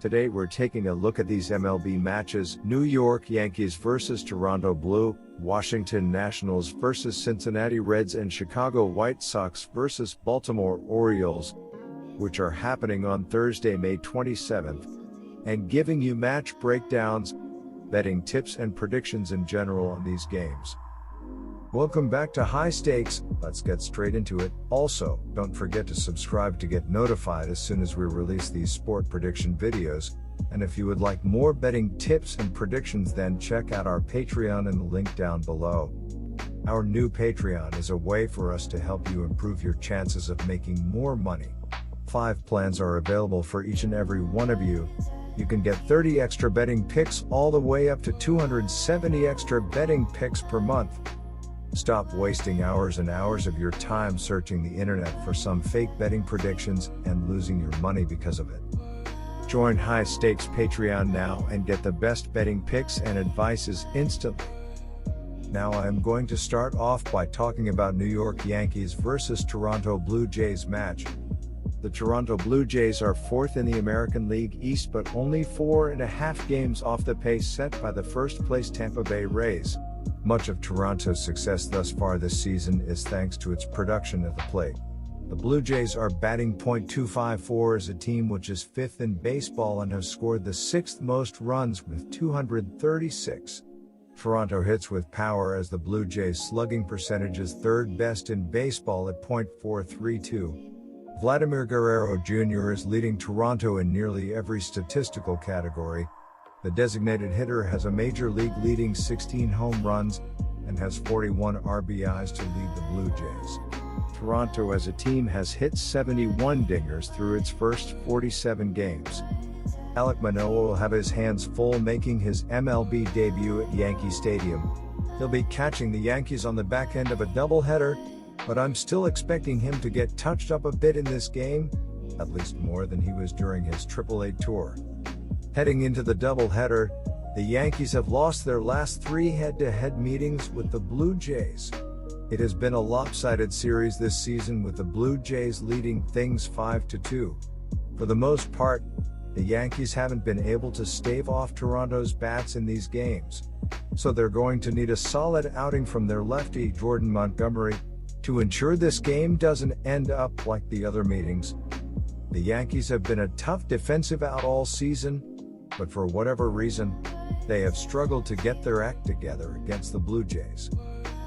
Today we're taking a look at these MLB matches: New York Yankees versus Toronto Blue, Washington Nationals versus Cincinnati Reds, and Chicago White Sox versus Baltimore Orioles, which are happening on Thursday, May 27th, and giving you match breakdowns, betting tips and predictions in general on these games. Welcome back to High Stakes. Let's get straight into it. Also, don't forget to subscribe to get notified as soon as we release these sport prediction videos. And if you would like more betting tips and predictions, then check out our Patreon in the link down below. Our new Patreon is a way for us to help you improve your chances of making more money. 5 plans are available for each and every one of you. You can get 30 extra betting picks all the way up to 270 extra betting picks per month. Stop wasting hours and hours of your time searching the internet for some fake betting predictions and losing your money because of it. Join High Stakes Patreon now and get the best betting picks and advices instantly. Now I am going to start off by talking about New York Yankees versus Toronto Blue Jays match. The Toronto Blue Jays are 4th in the American League East, but only 4.5 games off the pace set by the first-place Tampa Bay Rays. Much of Toronto's success thus far this season is thanks to its production at the plate. The Blue Jays are batting .254 as a team, which is 5th in baseball, and have scored the 6th most runs with 236. Toronto hits with power as the Blue Jays' slugging percentage is 3rd best in baseball at .432. Vladimir Guerrero Jr. is leading Toronto in nearly every statistical category. The designated hitter has a major league leading 16 home runs and has 41 RBIs to lead the Blue Jays. Toronto as a team has hit 71 dingers through its first 47 games. Alek Manoah will have his hands full making his MLB debut at Yankee Stadium. He'll be catching the Yankees on the back end of a doubleheader, but I'm still expecting him to get touched up a bit in this game, at least more than he was during his AAA tour. Heading into the doubleheader, the Yankees have lost their last 3 head-to-head meetings with the Blue Jays. It has been a lopsided series this season, with the Blue Jays leading things 5-2. For the most part, the Yankees haven't been able to stave off Toronto's bats in these games, so they're going to need a solid outing from their lefty, Jordan Montgomery, to ensure this game doesn't end up like the other meetings. The Yankees have been a tough defensive out all season, but for whatever reason, they have struggled to get their act together against the Blue Jays.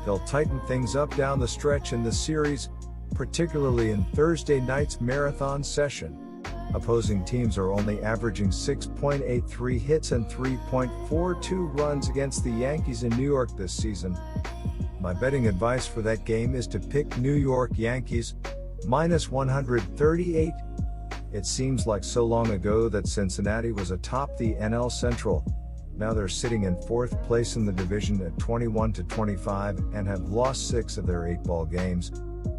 They'll tighten things up down the stretch in the series, particularly in Thursday night's marathon session. Opposing teams are only averaging 6.83 hits and 3.42 runs against the Yankees in New York this season. My betting advice for that game is to pick New York Yankees, -138. It seems like so long ago that Cincinnati was atop the NL Central. Now they're sitting in 4th place in the division at 21-25 and have lost 6 of their 8 ball games.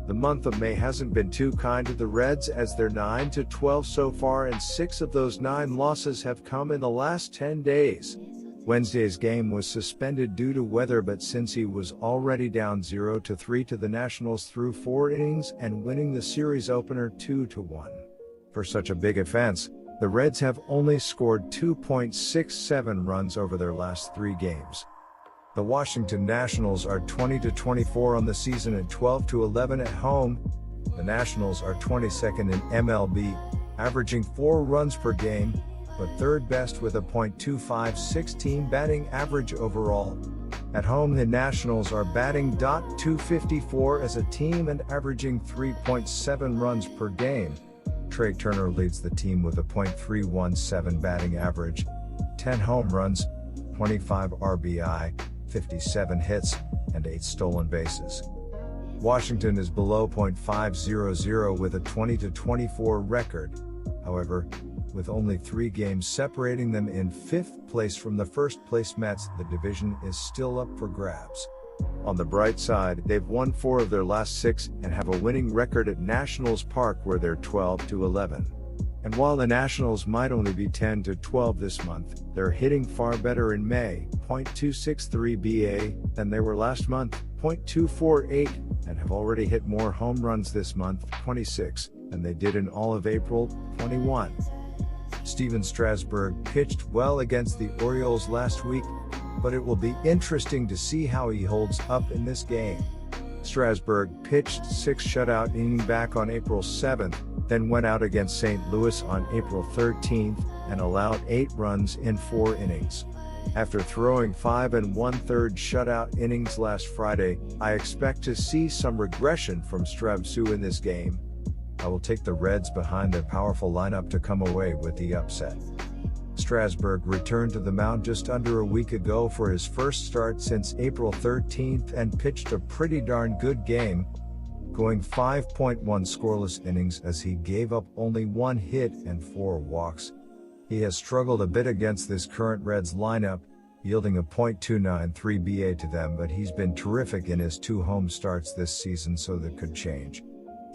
The month of May hasn't been too kind to the Reds, as they're 9-12 so far, and 6 of those 9 losses have come in the last 10 days. Wednesday's game was suspended due to weather, but Cincy was already down 0-3 to the Nationals through 4 innings and winning the series opener 2-1. For such a big offense, the Reds have only scored 2.67 runs over their last 3 games. The Washington Nationals are 20-24 on the season and 12-11 at home. The Nationals are 22nd in MLB, averaging 4 runs per game, but 3rd best with a .256 team batting average overall. At home, the Nationals are batting .254 as a team and averaging 3.7 runs per game. Trey Turner leads the team with a .317 batting average, 10 home runs, 25 RBI, 57 hits, and 8 stolen bases. Washington is below .500 with a 20-24 record. However, with only 3 games separating them in 5th place from the first-place Mets, the division is still up for grabs. On the bright side, they've won 4 of their last 6 and have a winning record at Nationals Park, where they're 12-11. And while the Nationals might only be 10-12 this month, they're hitting far better in May, .263 BA, than they were last month, .248, and have already hit more home runs this month, 26, than they did in all of April, 21. Steven Strasburg pitched well against the Orioles last week, but it will be interesting to see how he holds up in this game. Strasburg pitched 6 shutout innings back on April 7th, then went out against St. Louis on April 13th and allowed 8 runs in 4 innings. After throwing 5 1/3 shutout innings last Friday, I expect to see some regression from Strasburg in this game. I will take the Reds behind their powerful lineup to come away with the upset. Strasburg returned to the mound just under a week ago for his first start since April 13th and pitched a pretty darn good game, going 5.1 scoreless innings as he gave up only 1 hit and 4 walks. He has struggled a bit against this current Reds lineup, yielding a .293 BA to them, but he's been terrific in his 2 home starts this season, so that could change.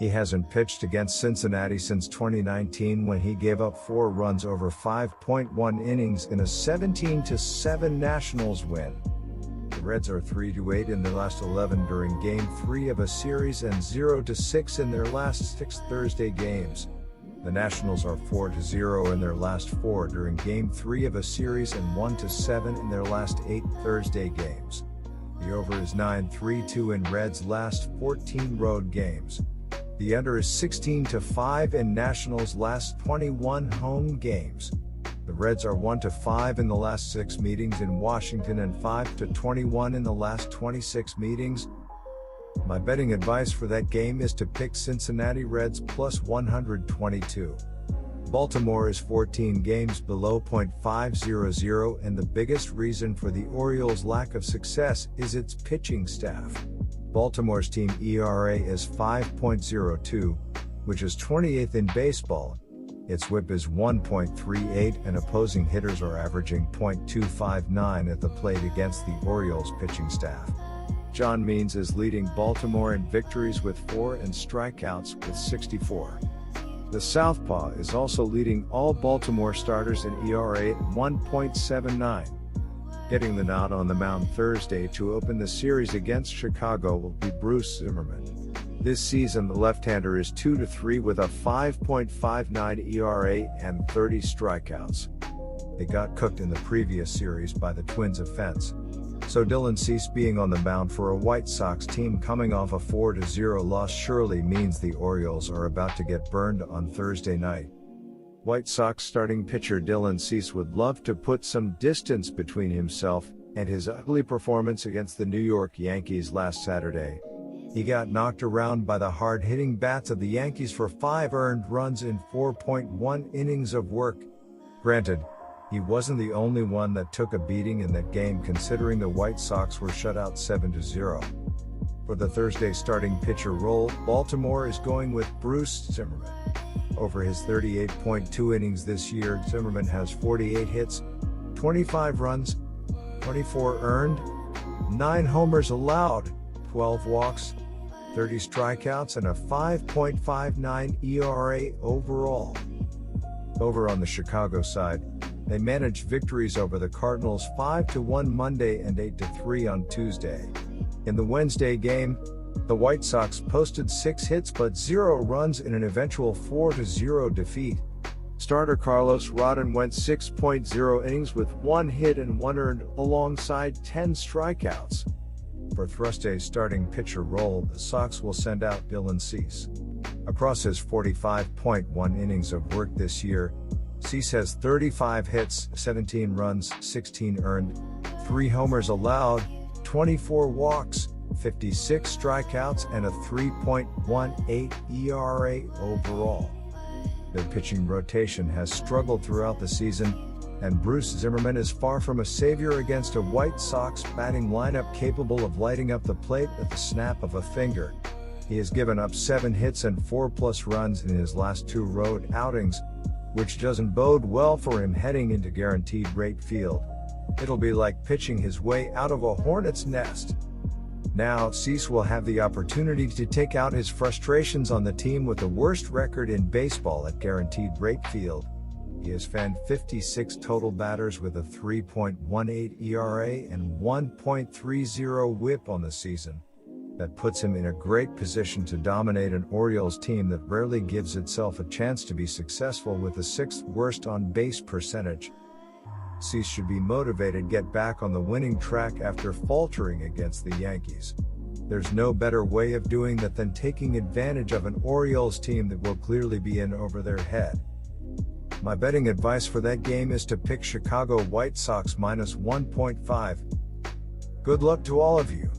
He hasn't pitched against Cincinnati since 2019 when he gave up 4 runs over 5.1 innings in a 17-7 Nationals win. The Reds are 3-8 in their last 11 during Game 3 of a series and 0-6 in their last 6 Thursday games. The Nationals are 4-0 in their last 4 during Game 3 of a series and 1-7 in their last 8 Thursday games. The over is 9-3-2 in Reds' last 14 road games. The under is 16-5 in Nationals' last 21 home games. The Reds are 1-5 in the last 6 meetings in Washington and 5-21 in the last 26 meetings. My betting advice for that game is to pick Cincinnati Reds plus 122. Baltimore is 14 games below .500, and the biggest reason for the Orioles' lack of success is its pitching staff. Baltimore's team ERA is 5.02, which is 28th in baseball. Its whip is 1.38 and opposing hitters are averaging .259 at the plate against the Orioles pitching staff. John Means is leading Baltimore in victories with 4 and strikeouts with 64. The Southpaw is also leading all Baltimore starters in ERA at 1.79. Getting the nod on the mound Thursday to open the series against Chicago will be Bruce Zimmerman. This season the left-hander is 2-3 with a 5.59 ERA and 30 strikeouts. They got cooked in the previous series by the Twins' offense. So Dylan Cease being on the mound for a White Sox team coming off a 4-0 loss surely means the Orioles are about to get burned on Thursday night. White Sox starting pitcher Dylan Cease would love to put some distance between himself and his ugly performance against the New York Yankees last Saturday. He got knocked around by the hard-hitting bats of the Yankees for 5 earned runs in 4.1 innings of work. Granted, he wasn't the only one that took a beating in that game considering the White Sox were shut out 7-0. For the Thursday starting pitcher role, Baltimore is going with Bruce Zimmerman. Over his 38.2 innings this year, Zimmerman has 48 hits, 25 runs, 24 earned, 9 homers allowed, 12 walks, 30 strikeouts and a 5.59 ERA overall. Over on the Chicago side, they managed victories over the Cardinals 5-1 Monday and 8-3 on Tuesday. In the Wednesday game, the White Sox posted 6 hits but 0 runs in an eventual 4-0 defeat. Starter Carlos Rodon went 6.0 innings with 1 hit and 1 earned alongside 10 strikeouts. For Thursday's starting pitcher role, the Sox will send out Dylan Cease. Across his 45.1 innings of work this year, Cease has 35 hits, 17 runs, 16 earned, 3 homers allowed, 24 walks, 56 strikeouts and a 3.18 ERA overall. Their pitching rotation has struggled throughout the season, and Bruce Zimmerman is far from a savior against a White Sox batting lineup capable of lighting up the plate at the snap of a finger. He has given up 7 hits and 4+ runs in his last 2 road outings, which doesn't bode well for him heading into guaranteed rate field. It'll be like pitching his way out of a hornet's nest. Now, Cease will have the opportunity to take out his frustrations on the team with the worst record in baseball at guaranteed rate field. He has fanned 56 total batters with a 3.18 ERA and 1.30 WHIP on the season. That puts him in a great position to dominate an Orioles team that rarely gives itself a chance to be successful with the 6th worst on-base percentage. Cease should be motivated to get back on the winning track after faltering against the Yankees. There's no better way of doing that than taking advantage of an Orioles team that will clearly be in over their head. My betting advice for that game is to pick Chicago White Sox -1.5. Good luck to all of you.